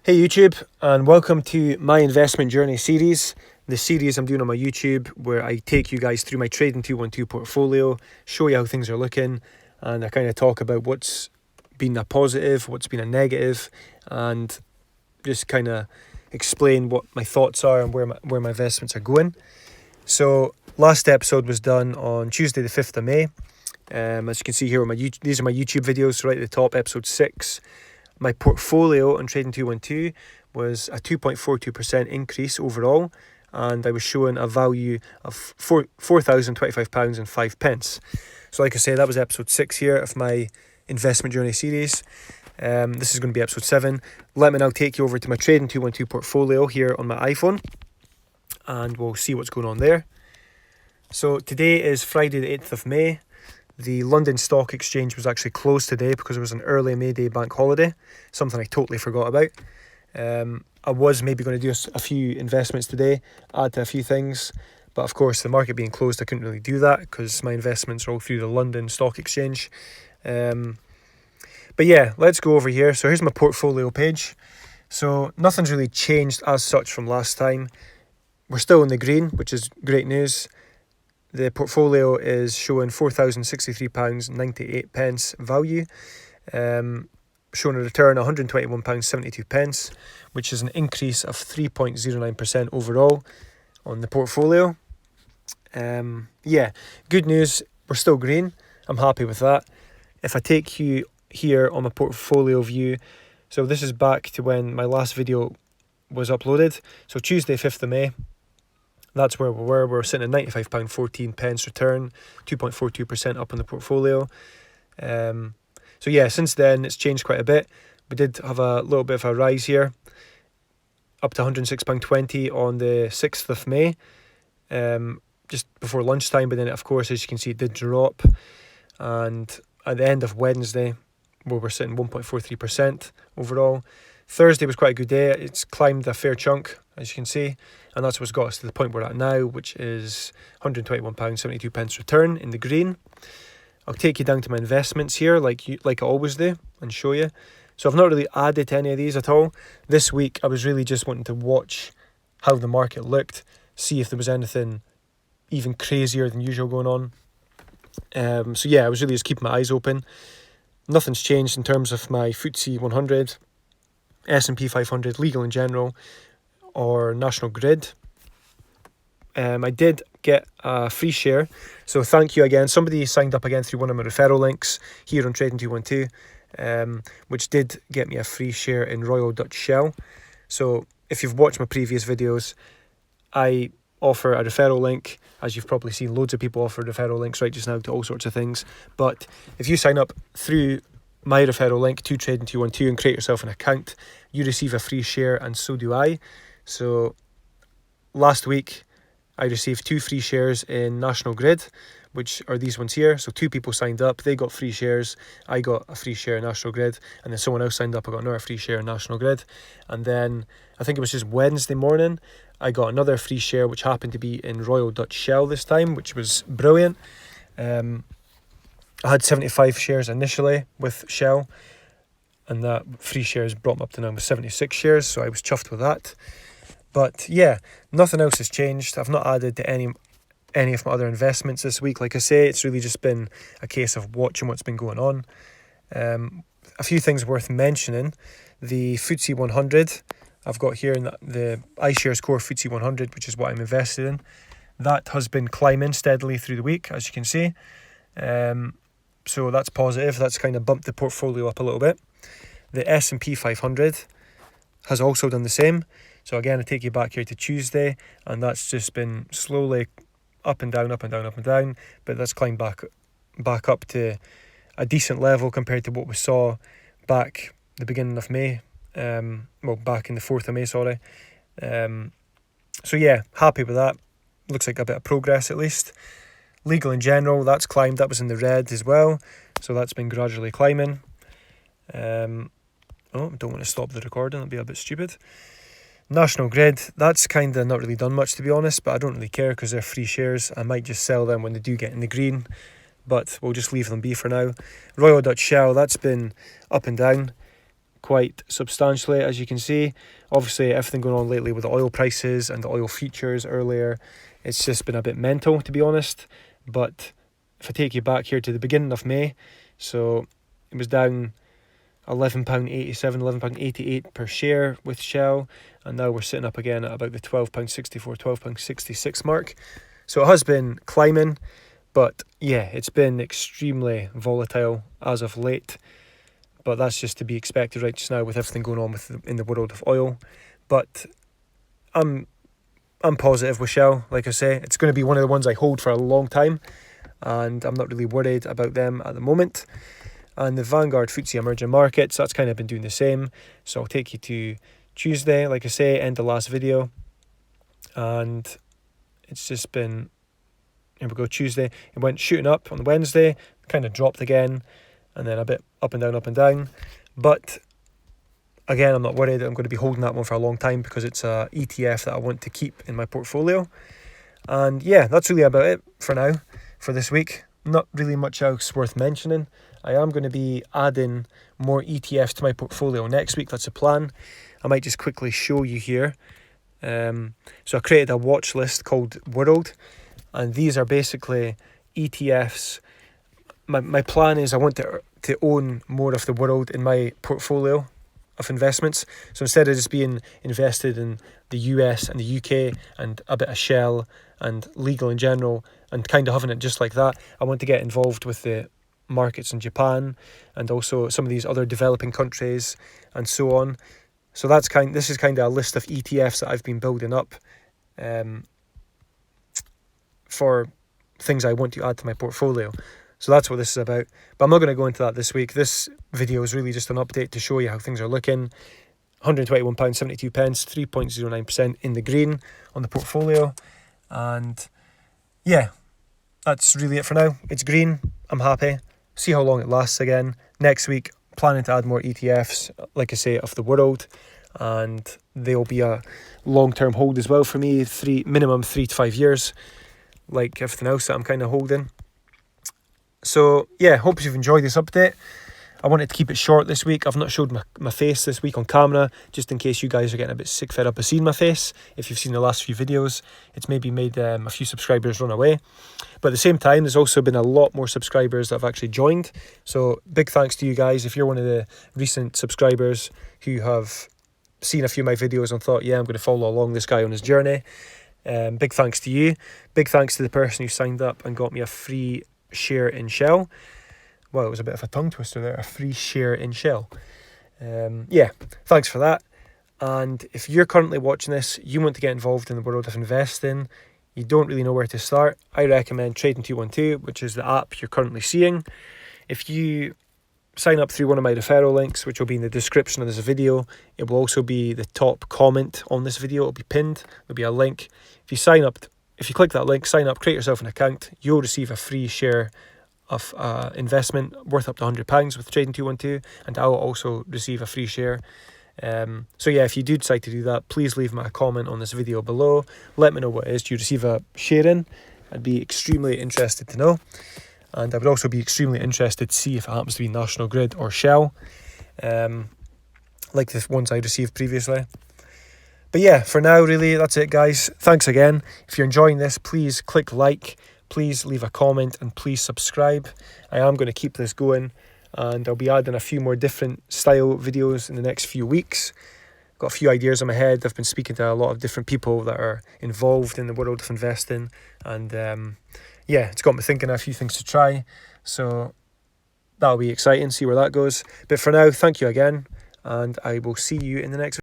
Hey YouTube, and welcome to my investment journey series. The series I'm doing on my YouTube where I take you guys through my Trading 212 portfolio, show you how things are looking, and I kind of talk about what's been a positive, what's been a negative, and just kind of explain what my thoughts are and where my investments are going. So last episode was done on Tuesday the 5th of May. As you can see here, these are my YouTube videos, right at the top, episode 6. My portfolio on Trading 212 was a 2.42% increase overall, and I was showing a value of £4,025 and 5 pence. So like I say, that was episode 6 here of my investment journey series. This is going to be episode 7. Let me now take you over to my Trading 212 portfolio here on my iPhone, and we'll see what's going on there. So today is Friday the 8th of May. The London Stock Exchange was actually closed today because it was an early May Day bank holiday, something I totally forgot about. I was maybe going to do a few investments today, add to a few things, but of course the market being closed I couldn't really do that because my investments are all through the London Stock Exchange. But yeah, let's go over here. So here's my portfolio page. So nothing's really changed as such from last time. We're still in the green, which is great news. The portfolio is showing £4,063.98 value, showing a return £121.72, which is an increase of 3.09% overall on the portfolio. Yeah, good news, we're still green. I'm happy with that. If I take you here on my portfolio view, so this is back to when my last video was uploaded, so Tuesday 5th of May. That's where we were. We're sitting at £95.14 return, 2.42% up on the portfolio. So yeah, since then it's changed quite a bit. We did have a little bit of a rise here, up to £106.20 on the 6th of May, just before lunchtime. But then, of course, as you can see, it did drop. And at the end of Wednesday, where we're sitting 1.43% overall. Thursday was quite a good day. It's climbed a fair chunk, as you can see, and that's what's got us to the point we're at now, which is £121.72 return in the green. I'll take you down to my investments here, like I always do, and show you. So I've not really added to any of these at all. This week I was really just wanting to watch how the market looked, see if there was anything even crazier than usual going on. So yeah, I was really just keeping my eyes open. Nothing's changed in terms of my FTSE 100, S&P 500, legal in general, or National Grid. I did get a free share, so thank you again. Somebody signed up again through one of my referral links here on Trading 212, which did get me a free share in Royal Dutch Shell. So if you've watched my previous videos, I offer a referral link. As you've probably seen, loads of people offer referral links right just now to all sorts of things. But if you sign up through my referral link to Trading 212 and create yourself an account, you receive a free share, and so do I. So last week I received 2 free shares in National Grid, which are these ones here. So 2 people signed up, they got free shares, I got a free share in National Grid, and then someone else signed up, I got another free share in National Grid. And then I think it was just Wednesday morning I got another free share, which happened to be in Royal Dutch Shell this time, which was brilliant. I had 75 shares initially with Shell, and that free shares brought me up to now with 76 shares, so I was chuffed with that. But yeah, nothing else has changed. I've not added to any of my other investments this week. Like I say, it's really just been a case of watching what's been going on. A few things worth mentioning. The FTSE 100, I've got here in the iShares Core FTSE 100, which is what I'm invested in. That has been climbing steadily through the week, as you can see. So that's positive. That's kind of bumped the portfolio up a little bit. The S&P 500 has also done the same. So again, I take you back here to Tuesday, and that's just been slowly up and down, up and down, up and down. But that's climbed back up to a decent level compared to what we saw back the beginning of May. Back in the 4th of May, sorry. So yeah, happy with that. Looks like a bit of progress at least. Legal in general, that's climbed. That was in the red as well. So that's been gradually climbing. Don't want to stop the recording. That'd be a bit stupid. National Grid, that's kind of not really done much, to be honest, but I don't really care because they're free shares. I might just sell them when they do get in the green, but we'll just leave them be for now. Royal Dutch Shell, that's been up and down quite substantially, as you can see. Obviously, everything going on lately with the oil prices and the oil futures earlier, it's just been a bit mental, to be honest. But if I take you back here to the beginning of May, so it was down £11.87, £11.88 per share with Shell, and now we're sitting up again at about the £12.64, £12.66 mark. So it has been climbing, but yeah, it's been extremely volatile as of late. But that's just to be expected right just now with everything going on in the world of oil. But I'm positive with Shell. Like I say, it's going to be one of the ones I hold for a long time, and I'm not really worried about them at the moment. And the Vanguard FTSE Emerging Markets, that's kind of been doing the same. So I'll take you to Tuesday, like I say, end of last video. And it's just been, here we go, Tuesday. It went shooting up on Wednesday, kind of dropped again, and then a bit up and down, up and down. But again, I'm not worried. I'm going to be holding that one for a long time because it's a ETF that I want to keep in my portfolio. And yeah, that's really about it for now, for this week. Not really much else worth mentioning. I am going to be adding more ETFs to my portfolio next week. That's a plan. I might just quickly show you here. So I created a watch list called World, and these are basically ETFs. My plan is I want to own more of the world in my portfolio of investments. So instead of just being invested in the US and the UK and a bit of Shell and legal in general and kind of having it just like that, I want to get involved with the markets in Japan and also some of these other developing countries and so on. So this is kind of a list of ETFs that I've been building up for things I want to add to my portfolio. So that's what this is about. But I'm not going to go into that this week. This video is really just an update to show you how things are looking. £121.72, 3.09% in the green on the portfolio. And yeah, that's really it for now. It's green. I'm happy. See how long it lasts again. Next week, planning to add more ETFs, like I say, of the world. And they'll be a long-term hold as well for me, minimum 3 to 5 years, like everything else that I'm kind of holding. So yeah, hope you've enjoyed this update. I wanted to keep it short this week. I've not showed my face this week on camera, just in case you guys are getting a bit fed up of seeing my face. If you've seen the last few videos, it's maybe made a few subscribers run away. But at the same time, there's also been a lot more subscribers that have actually joined. So big thanks to you guys. If you're one of the recent subscribers who have seen a few of my videos and thought, yeah, I'm going to follow along this guy on his journey, big thanks to you. Big thanks to the person who signed up and got me a free share in Shell. Well, it was a bit of a tongue twister there, a free share in Shell. Yeah, thanks for that. And if you're currently watching this, you want to get involved in the world of investing, you don't really know where to start, I recommend Trading 212, which is the app you're currently seeing. If you sign up through one of my referral links, which will be in the description of this video, it will also be the top comment on this video. It'll be pinned. There'll be a link. If you click that link, sign up, create yourself an account, you'll receive a free share of investment worth up to £100 with Trading 212, and I'll also receive a free share. So yeah, if you do decide to do that, please leave me a comment on this video below. Let me know what it is you receive a share in. I'd be extremely interested to know. And I would also be extremely interested to see if it happens to be National Grid or Shell, like the ones I received previously. But yeah, for now, really, that's it, guys. Thanks again. If you're enjoying this, please click like, please leave a comment, and please subscribe. I am going to keep this going, and I'll be adding a few more different style videos in the next few weeks. Got a few ideas in my head. I've been speaking to a lot of different people that are involved in the world of investing, and yeah, it's got me thinking of a few things to try. So that'll be exciting, see where that goes. But for now, thank you again, and I will see you in the next video.